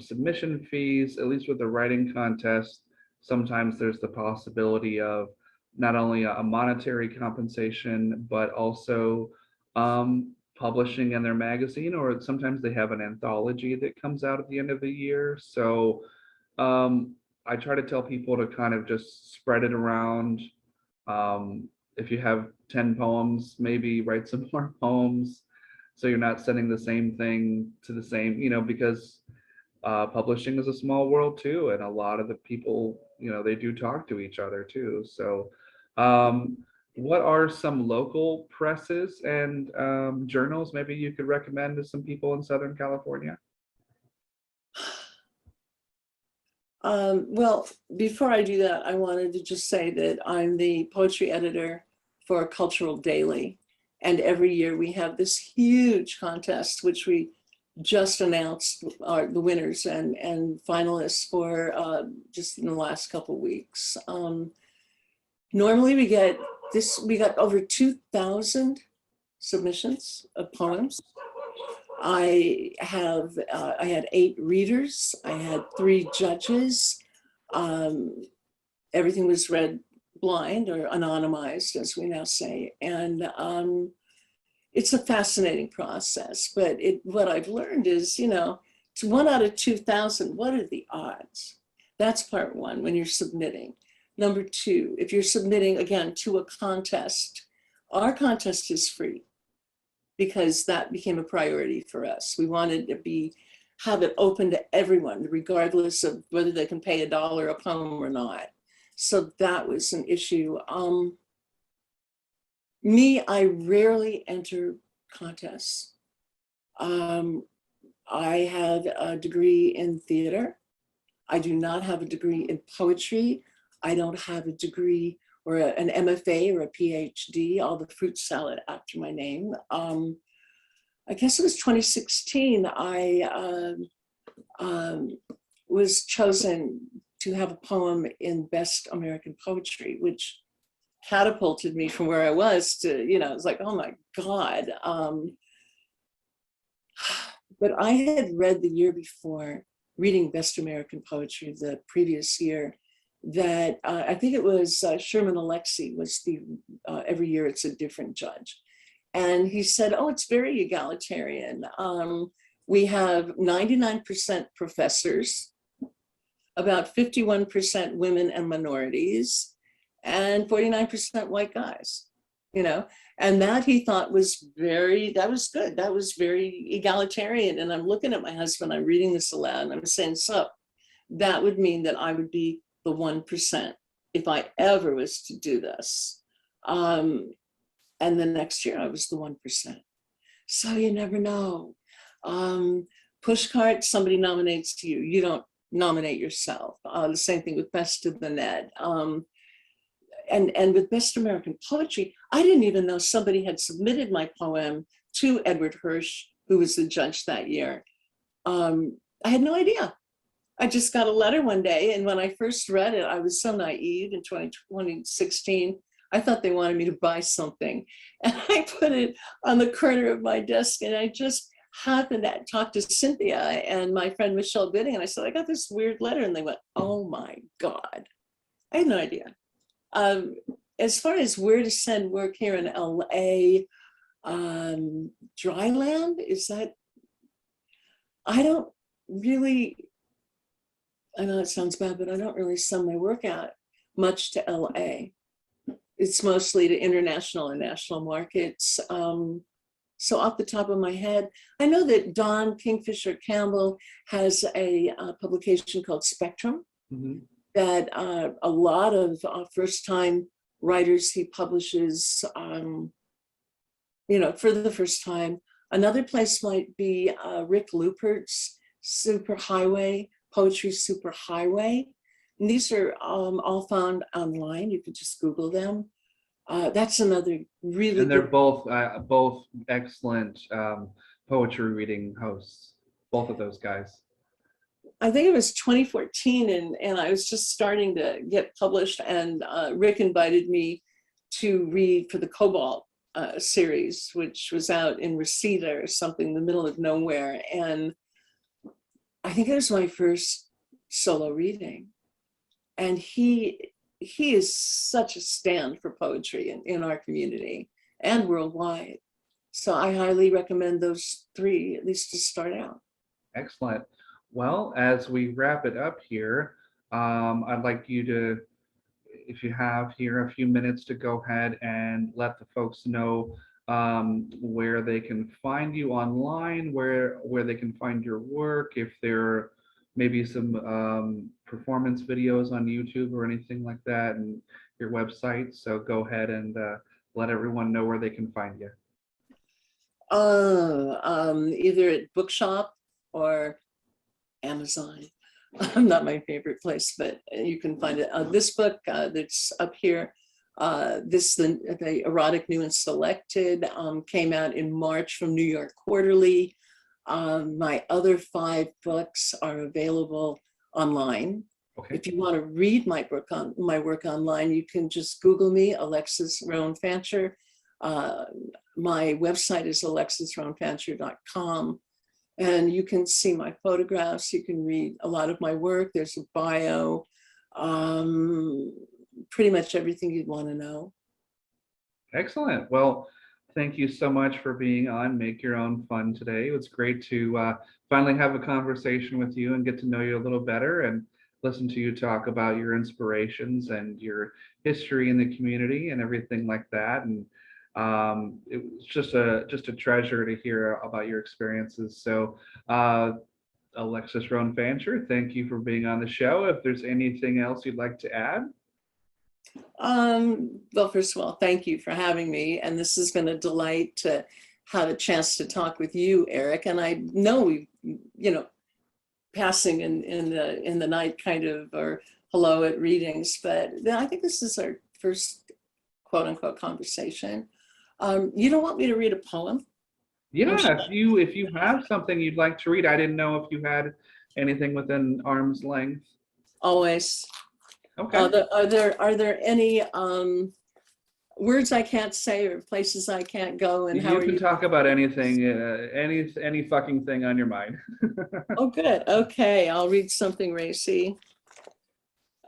submission fees, at least with the writing contest, sometimes there's the possibility of not only a monetary compensation, but also publishing in their magazine, or sometimes they have an anthology that comes out at the end of the year. So I try to tell people to kind of just spread it around. If you have 10 poems, maybe write some more poems, so you're not sending the same thing to the same, you know, because publishing is a small world too, and a lot of the people, you know, they do talk to each other too. So what are some local presses and journals maybe you could recommend to some people in Southern California? Well, before I do that, I wanted to just say that I'm the poetry editor for Cultural Daily. And every year we have this huge contest, which we just announced the winners and finalists for just in the last couple of weeks. Normally we got over 2,000 submissions of poems. I had 8 readers. I had 3 judges. Everything was read blind or anonymized, as we now say. And it's a fascinating process. But what I've learned is, you know, it's 1 out of 2,000. What are the odds? That's part one when you're submitting. Number 2, if you're submitting, again, to a contest, our contest is free, because that became a priority for us. We wanted to have it open to everyone, regardless of whether they can pay $1 a poem or not. So that was an issue. I rarely enter contests. I have a degree in theater. I do not have a degree in poetry. I don't have a degree or an MFA or a PhD, all the fruit salad after my name. I guess it was 2016, I was chosen to have a poem in Best American Poetry, which catapulted me from where I was to, you know, it's like, oh my God. But I had read the year before, reading Best American Poetry the previous year, that I think it was Sherman Alexie was every year it's a different judge. And he said, oh, it's very egalitarian. We have 99% professors, about 51% women and minorities, and 49% white guys, you know, and that he thought was that was good. That was very egalitarian. And I'm looking at my husband, I'm reading this aloud, and I'm saying, so that would mean that I would be the 1% if I ever was to do this. And the next year I was the 1%. So you never know. Pushcart, somebody nominates you. You don't nominate yourself. The same thing with Best of the Net. And with Best American Poetry, I didn't even know somebody had submitted my poem to Edward Hirsch, who was the judge that year. I had no idea. I just got a letter one day, and when I first read it, I was so naive in 2016. I thought they wanted me to buy something. And I put it on the corner of my desk, and I just happened to talk to Cynthia and my friend Michelle Bidding, and I said, I got this weird letter, and they went, oh my God. I had no idea. As far as where to send work here in LA, Dryland, is that, I don't really, I know it sounds bad, but I don't really send my work out much to LA. It's mostly to international and national markets. So off the top of my head, I know that Don Kingfisher Campbell has a publication called Spectrum, that a lot of first-time writers he publishes, you know, for the first time. Another place might be Rick Lupert's Superhighway, Poetry Superhighway. And these are all found online. You could just Google them. That's another really And they're both excellent poetry reading hosts, both of those guys. I think it was 2014, and I was just starting to get published, and Rick invited me to read for the Cobalt series, which was out in Reseda or something in the middle of nowhere. And I think it was my first solo reading. And he is such a stand for poetry in our community and worldwide. So I highly recommend those three, at least to start out. Excellent. Well, as we wrap it up here, I'd like you to, if you have here a few minutes, to go ahead and let the folks know where they can find you online, where they can find your work, if there maybe some performance videos on YouTube or anything like that, and your website. So go ahead and let everyone know where they can find you. Either at Bookshop or Amazon. Not my favorite place, but you can find it. This book that's up here, the Erotic New and Selected, came out in March from New York Quarterly. My other 5 books are available online. Okay. If you want to read my work online, you can just Google me, Alexis Rhone Fancher. My website is alexisrhonefancher.com, and you can see my photographs. You can read a lot of my work. There's a bio, pretty much everything you'd want to know. Excellent. Well, thank you so much for being on Make Your Own Fun today. It was great to finally have a conversation with you and get to know you a little better and listen to you talk about your inspirations and your history in the community and everything like that. And it was just a treasure to hear about your experiences. So Alexis Rhone Fancher, thank you for being on the show. If there's anything else you'd like to add. Well, first of all, thank you for having me. And this has been a delight to have a chance to talk with you, Eric. And I know we, passing in the night kind of, or hello at readings, but I think this is our first quote unquote conversation. You don't want me to read a poem? Yeah, if you have something you'd like to read. I didn't know if you had anything within arm's length. Always. Okay. Are there any words I can't say or places I can't go? And how you can talk about anything, any fucking thing on your mind. Oh, good. Okay, I'll read something racy.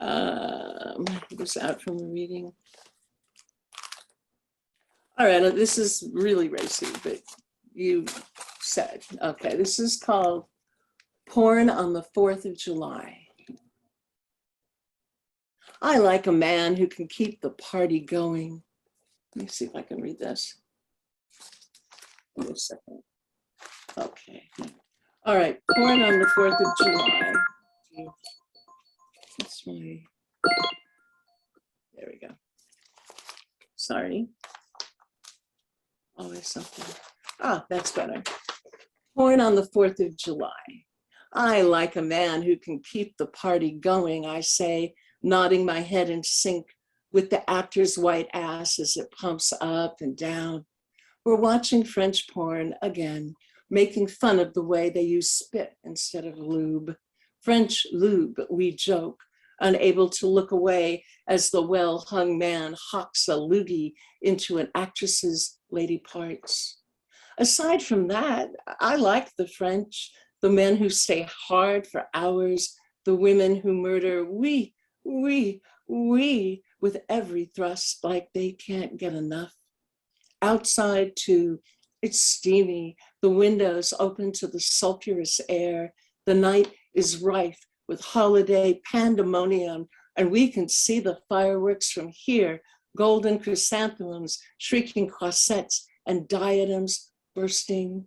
It was out from the reading. All right, this is really racy, but you said, okay, this is called Porn on the 4th of July. I like a man who can keep the party going. Let me see if I can read this. Wait a second. Okay. All right. Born on the 4th of July. That's my, there we go. Sorry. Always something. Ah, that's better. Born on the 4th of July. I like a man who can keep the party going, I say, nodding my head in sync with the actor's white ass as it pumps up and down. We're watching French porn again, making fun of the way they use spit instead of lube. French lube, we joke, unable to look away as the well-hung man hawks a loogie into an actress's lady parts. Aside from that, I like the French, the men who stay hard for hours, the women who murder we, with every thrust like they can't get enough. Outside too, it's steamy, the windows open to the sulfurous air, the night is rife with holiday pandemonium, and we can see the fireworks from here, golden chrysanthemums, shrieking croissettes, and diadems bursting.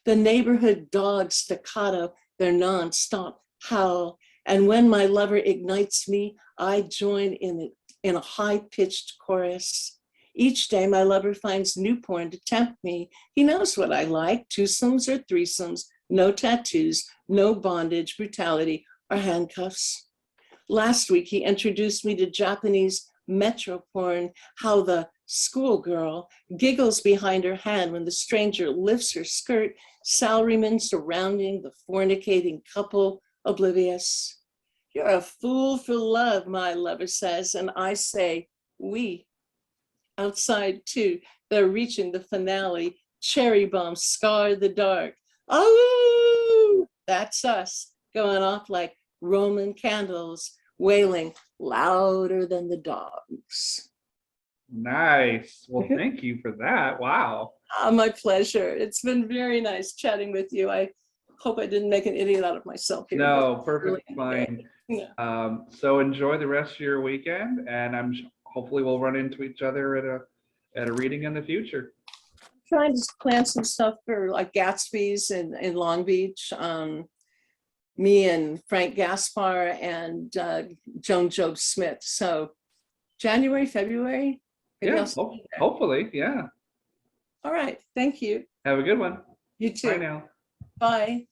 The neighborhood dogs staccato their non-stop howl, and when my lover ignites me, I join in it in a high-pitched chorus. Each day my lover finds new porn to tempt me. He knows what I like, twosomes or threesomes, no tattoos, no bondage, brutality, or handcuffs. Last week, he introduced me to Japanese metro porn, how the schoolgirl giggles behind her hand when the stranger lifts her skirt, salarymen surrounding the fornicating couple, oblivious. You're a fool for love, my lover says, and I say, we. Outside too, they're reaching the finale. Cherry bombs scar the dark. Oh, that's us going off like Roman candles, wailing louder than the dogs. Nice. Well, thank you for that. Wow. My pleasure. It's been very nice chatting with you. I hope I didn't make an idiot out of myself here. No, perfect, Really fine. yeah. So enjoy the rest of your weekend, and hopefully we'll run into each other at a reading in the future. Trying to plan some stuff for like Gatsby's in Long Beach. Me and Frank Gaspar and Joan Job Smith. So January, February. Yeah, hopefully, yeah. All right. Thank you. Have a good one. You too. Bye now. Bye.